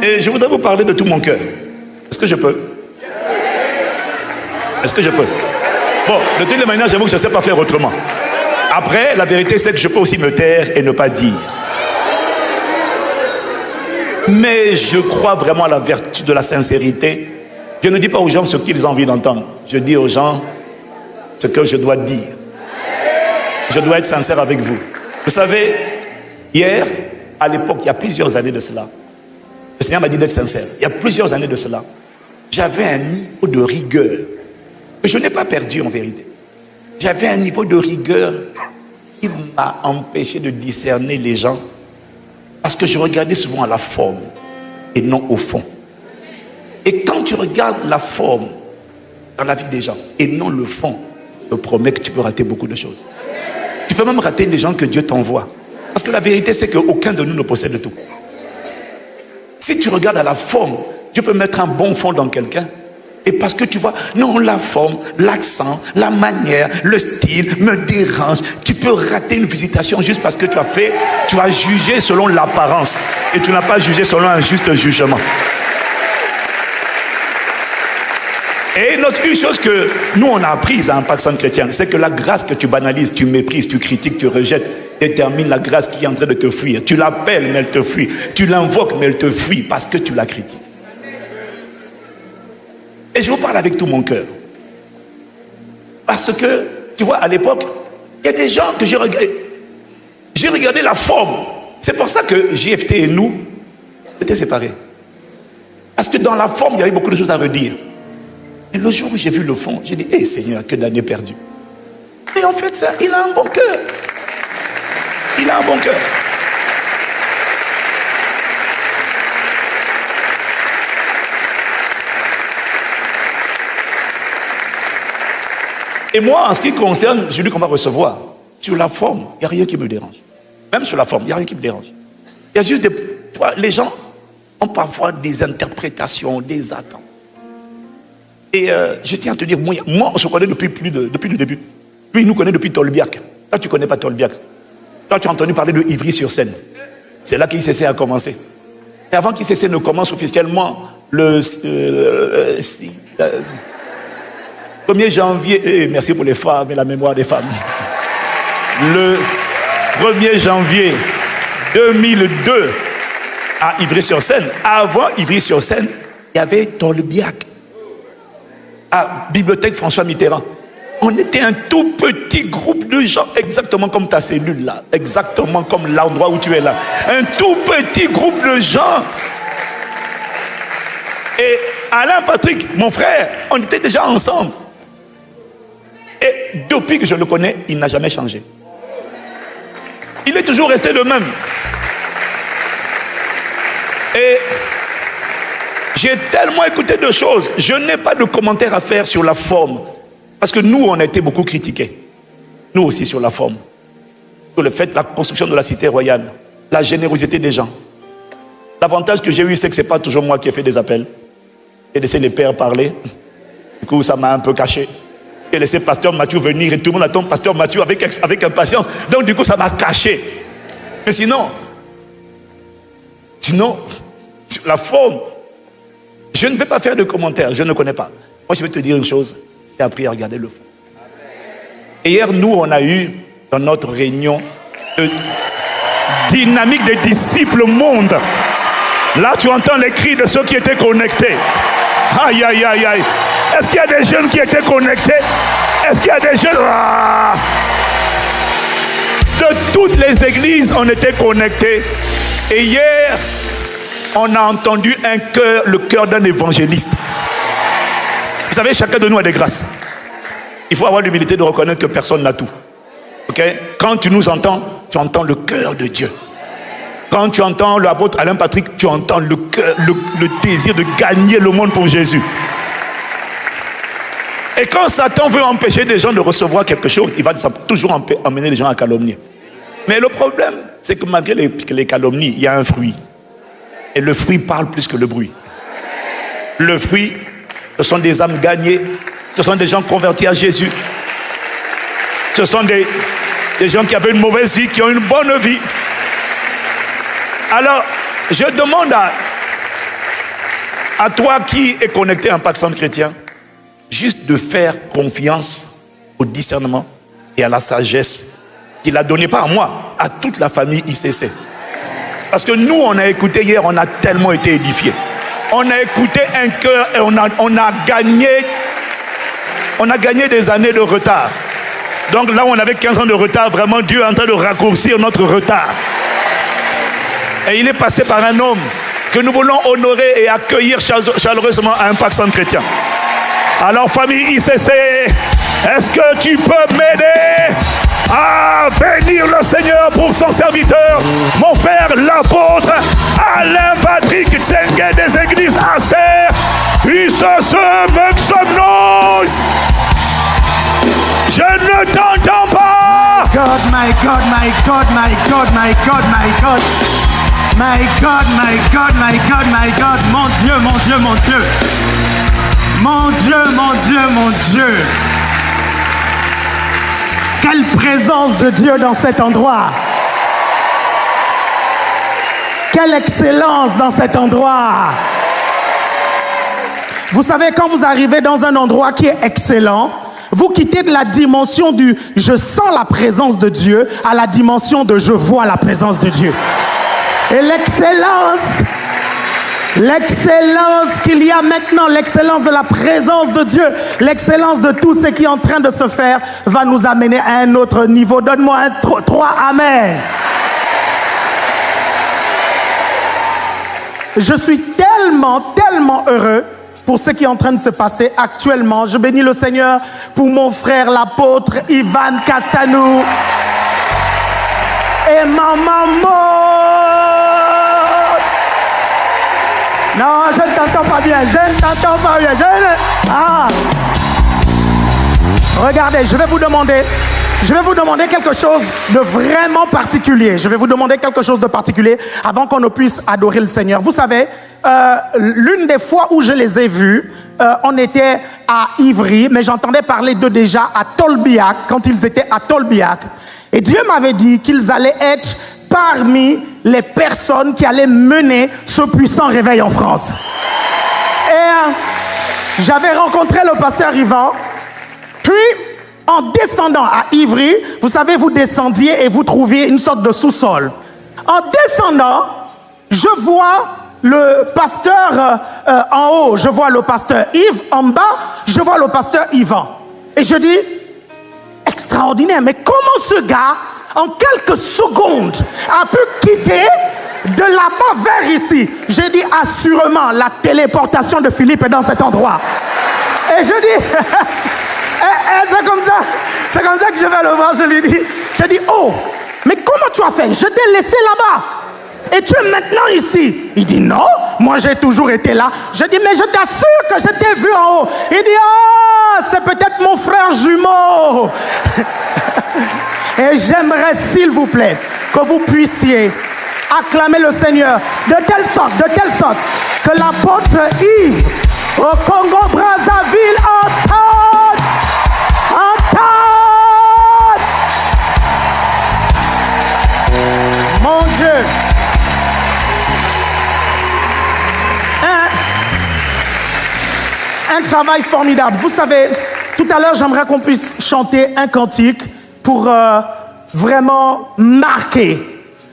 Et je voudrais vous parler de tout mon cœur. Est-ce que je peux? Est-ce que je peux? Bon, de toutes les manières, j'avoue que je ne sais pas faire autrement. Après, la vérité, c'est que je peux aussi me taire et ne pas dire. Mais je crois vraiment à la vertu de la sincérité. Je ne dis pas aux gens ce qu'ils ont envie d'entendre. Je dis aux gens ce que je dois dire. Je dois être sincère avec vous. Vous savez, hier, à l'époque, il y a plusieurs années de cela, le Seigneur m'a dit d'être sincère. Il y a plusieurs années de cela, j'avais un niveau de rigueur que je n'ai pas perdu en vérité. J'avais un niveau de rigueur qui m'a empêché de discerner les gens parce que je regardais souvent à la forme et non au fond. Et quand tu regardes la forme dans la vie des gens et non le fond, je te promets que tu peux rater beaucoup de choses. Tu peux même rater les gens que Dieu t'envoie. Parce que la vérité, c'est qu'aucun de nous ne possède tout. Si tu regardes à la forme, Dieu peut mettre un bon fond dans quelqu'un. Et parce que tu vois, non, la forme, l'accent, la manière, le style me dérange. Tu peux rater une visitation juste parce que tu as jugé selon l'apparence. Et tu n'as pas jugé selon un juste jugement. Et une chose que nous on a apprise à Impact Centre Chrétien, c'est que la grâce que tu banalises, tu méprises, tu critiques, tu rejettes, détermine la grâce qui est en train de te fuir. Tu l'appelles, mais elle te fuit. Tu l'invoques, mais elle te fuit parce que tu la critiques. Et je vous parle avec tout mon cœur. Parce que, tu vois, à l'époque, il y a des gens que j'ai regardé la forme. C'est pour ça que JFT et nous étaient séparés. Parce que dans la forme, il y avait beaucoup de choses à redire. Et le jour où j'ai vu le fond, j'ai dit, hé Seigneur, que d'années perdues. Et en fait, ça, il a un bon cœur. Il a un bon cœur. Et moi, en ce qui concerne celui qu'on va recevoir, sur la forme, il n'y a rien qui me dérange. Même sur la forme, il n'y a rien qui me dérange. Il y a juste des... Tu vois, les gens ont parfois des interprétations, des attentes. Et je tiens à te dire, moi on se connaît depuis le début. Lui, il nous connaît depuis Tolbiac. Toi, tu ne connais pas Tolbiac. Toi, tu as entendu parler de Ivry-sur-Seine. C'est là qu'ICC a commencé. Et avant qu'ICC ne commence officiellement, le 1er janvier, merci pour les femmes et la mémoire des femmes. Le 1er janvier 2002, à Ivry-sur-Seine, avant Ivry-sur-Seine, il y avait Tolbiac. À Bibliothèque François Mitterrand. On était un tout petit groupe de gens, exactement comme ta cellule là, exactement comme l'endroit où tu es là. Un tout petit groupe de gens. Et Alain Patrick, mon frère, on était déjà ensemble. Et depuis que je le connais, il n'a jamais changé. Il est toujours resté le même. Et j'ai tellement écouté de choses. Je n'ai pas de commentaires à faire sur la forme. Parce que nous, on a été beaucoup critiqués. Nous aussi sur la forme. Sur le fait, la construction de la cité royale. La générosité des gens. L'avantage que j'ai eu, c'est que ce n'est pas toujours moi qui ai fait des appels. J'ai laissé les pères parler. Du coup, ça m'a un peu caché. J'ai laissé Pasteur Mathieu venir et tout le monde attend Pasteur Mathieu avec impatience. Donc du coup, ça m'a caché. Mais sinon, sur la forme, je ne vais pas faire de commentaires, je ne connais pas. Moi, je vais te dire une chose, j'ai appris à regarder le fond. Et hier, nous, on a eu, dans notre réunion, de dynamique des disciples monde. Là, tu entends les cris de ceux qui étaient connectés. Aïe, aïe, aïe, aïe. Est-ce qu'il y a des jeunes qui étaient connectés? Est-ce qu'il y a des jeunes... De toutes les églises, on était connectés. Et hier, on a entendu le cœur d'un évangéliste. Vous savez, chacun de nous a des grâces. Il faut avoir l'humilité de reconnaître que personne n'a tout. Okay? Quand tu nous entends, tu entends le cœur de Dieu. Quand tu entends l'apôtre Alain Patrick, tu entends le cœur, le désir de gagner le monde pour Jésus. Et quand Satan veut empêcher des gens de recevoir quelque chose, il va toujours emmener les gens à calomnier. Mais le problème, c'est que malgré les calomnies, il y a un fruit. Et le fruit parle plus que le bruit. Le fruit, ce sont des âmes gagnées. Ce sont des gens convertis à Jésus. Ce sont des gens qui avaient une mauvaise vie, qui ont une bonne vie. Alors, je demande À toi qui es connecté à un Impact Centre Chrétien, juste de faire confiance au discernement et à la sagesse qu'il a donné pas à moi, à toute la famille ICC. Parce que nous, on a écouté hier, on a tellement été édifiés. On a écouté un cœur et on a gagné des années de retard. Donc là où on avait 15 ans de retard, vraiment Dieu est en train de raccourcir notre retard. Et il est passé par un homme que nous voulons honorer et accueillir chaleureusement à Impact Centre Chrétien. Alors famille ICC, est-ce que tu peux m'aider à bénir le Seigneur pour son serviteur, mon frère l'apôtre Alain Patrick Tsengue des églises Acer, ICC Mexomnos. Je ne t'entends pas. God, my God, my God, my God, my God, my God. My God, my God, my God, my God. Mon Dieu, mon Dieu, mon Dieu. Mon Dieu, mon Dieu, mon Dieu. Quelle présence de Dieu dans cet endroit. Quelle excellence dans cet endroit. Vous savez, quand vous arrivez dans un endroit qui est excellent, vous quittez de la dimension du « je sens la présence de Dieu » à la dimension de « je vois la présence de Dieu ». Et l'excellence qu'il y a maintenant, l'excellence de la présence de Dieu, l'excellence de tout ce qui est en train de se faire va nous amener à un autre niveau. Donne-moi un 3 amen. Je suis tellement heureux pour ce qui est en train de se passer actuellement. Je bénis le Seigneur pour mon frère l'apôtre Ivan Castanou et ma maman. Non, je ne t'entends pas bien, Regardez, je vais vous demander quelque chose de vraiment particulier. Je vais vous demander quelque chose de particulier avant qu'on ne puisse adorer le Seigneur. Vous savez, l'une des fois où je les ai vus, on était à Ivry, mais j'entendais parler d'eux déjà à Tolbiac, quand ils étaient à Tolbiac. Et Dieu m'avait dit qu'ils allaient être parmi les personnes qui allaient mener ce puissant réveil en France. Et j'avais rencontré le pasteur Yvan, puis en descendant à Ivry, vous savez, vous descendiez et vous trouviez une sorte de sous-sol. En descendant, je vois le pasteur en haut, je vois le pasteur Yves, en bas, je vois le pasteur Yvan. Et je dis, extraordinaire, mais comment ce gars, en quelques secondes, a pu quitter de là-bas vers ici? J'ai dit, assurément, la téléportation de Philippe est dans cet endroit. Et je dis, c'est comme ça que je vais le voir, je dis, oh, mais comment tu as fait? Je t'ai laissé là-bas. Et tu es maintenant ici. Il dit, non, moi j'ai toujours été là. Je dis, mais je t'assure que je t'ai vu en haut. Il dit, oh, c'est peut-être mon frère jumeau. Et j'aimerais, s'il vous plaît, que vous puissiez acclamer le Seigneur de telle sorte que l'apôtre Yves au Congo-Brazzaville entende. Mon Dieu. Un travail formidable. Vous savez, tout à l'heure, j'aimerais qu'on puisse chanter un cantique pour vraiment marquer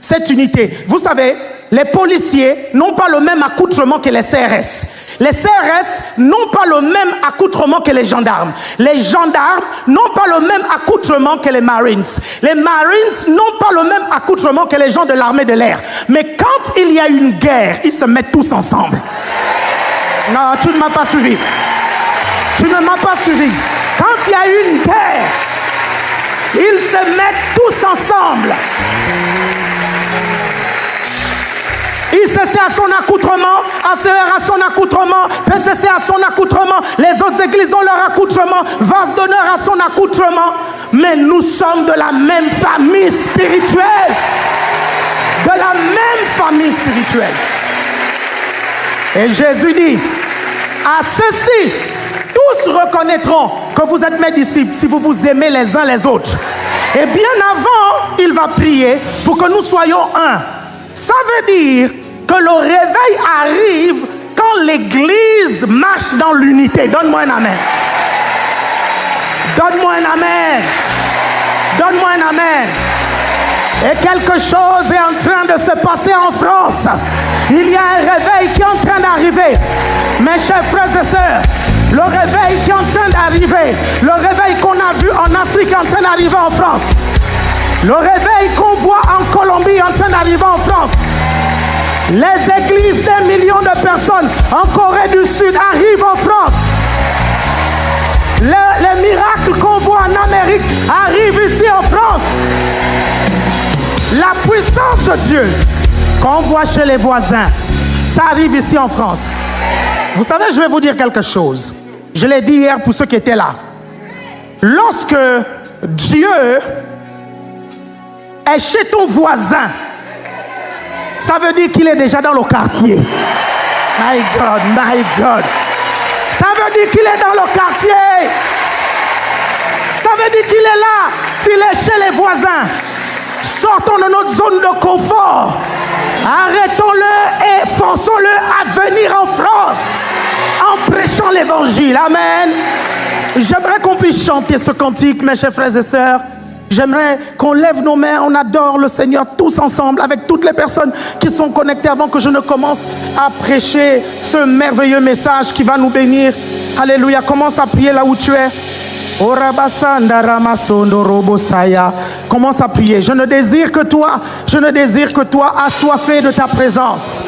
cette unité. Vous savez, les policiers n'ont pas le même accoutrement que les CRS. Les CRS n'ont pas le même accoutrement que les gendarmes. Les gendarmes n'ont pas le même accoutrement que les Marines. Les Marines n'ont pas le même accoutrement que les gens de l'armée de l'air. Mais quand il y a une guerre, ils se mettent tous ensemble. Non, tu ne m'as pas suivi. Tu ne m'as pas suivi. Quand il y a une guerre, ils se mettent tous ensemble. ICC à son accoutrement, ACR à son accoutrement, PCC à son accoutrement, les autres églises ont leur accoutrement, Vase d'honneur à son accoutrement. Mais nous sommes de la même famille spirituelle. De la même famille spirituelle. Et Jésus dit, à ceux-ci, tous reconnaîtront que vous êtes mes disciples si vous vous aimez les uns les autres. Et bien avant, il va prier pour que nous soyons un. Ça veut dire que le réveil arrive quand l'église marche dans l'unité. Donne-moi un amen. Donne-moi un amen. Donne-moi un amen. Et quelque chose est en train de se passer en France. Il y a un réveil qui est en train d'arriver. Mes chers frères et sœurs, le réveil qui est en train d'arriver, le réveil qu'on a vu en Afrique est en train d'arriver en France. Le réveil qu'on voit en Colombie est en train d'arriver en France. Les églises d'1 million de personnes en Corée du Sud arrivent en France. Les miracles qu'on voit en Amérique arrivent ici en France. La puissance de Dieu qu'on voit chez les voisins, ça arrive ici en France. Vous savez, je vais vous dire quelque chose. Je l'ai dit hier pour ceux qui étaient là. Lorsque Dieu est chez ton voisin, ça veut dire qu'il est déjà dans le quartier. My God, my God. Ça veut dire qu'il est dans le quartier. Ça veut dire qu'il est là. S'il est chez les voisins, sortons de notre zone de confort. Arrêtons-le et forçons-le à venir en France en prêchant l'évangile. Amen. J'aimerais qu'on puisse chanter ce cantique, mes chers frères et sœurs. J'aimerais qu'on lève nos mains, on adore le Seigneur tous ensemble, avec toutes les personnes qui sont connectées avant que je ne commence à prêcher ce merveilleux message qui va nous bénir. Alléluia, commence à prier là où tu es. Commence à prier. Je ne désire que toi assoiffé de ta présence.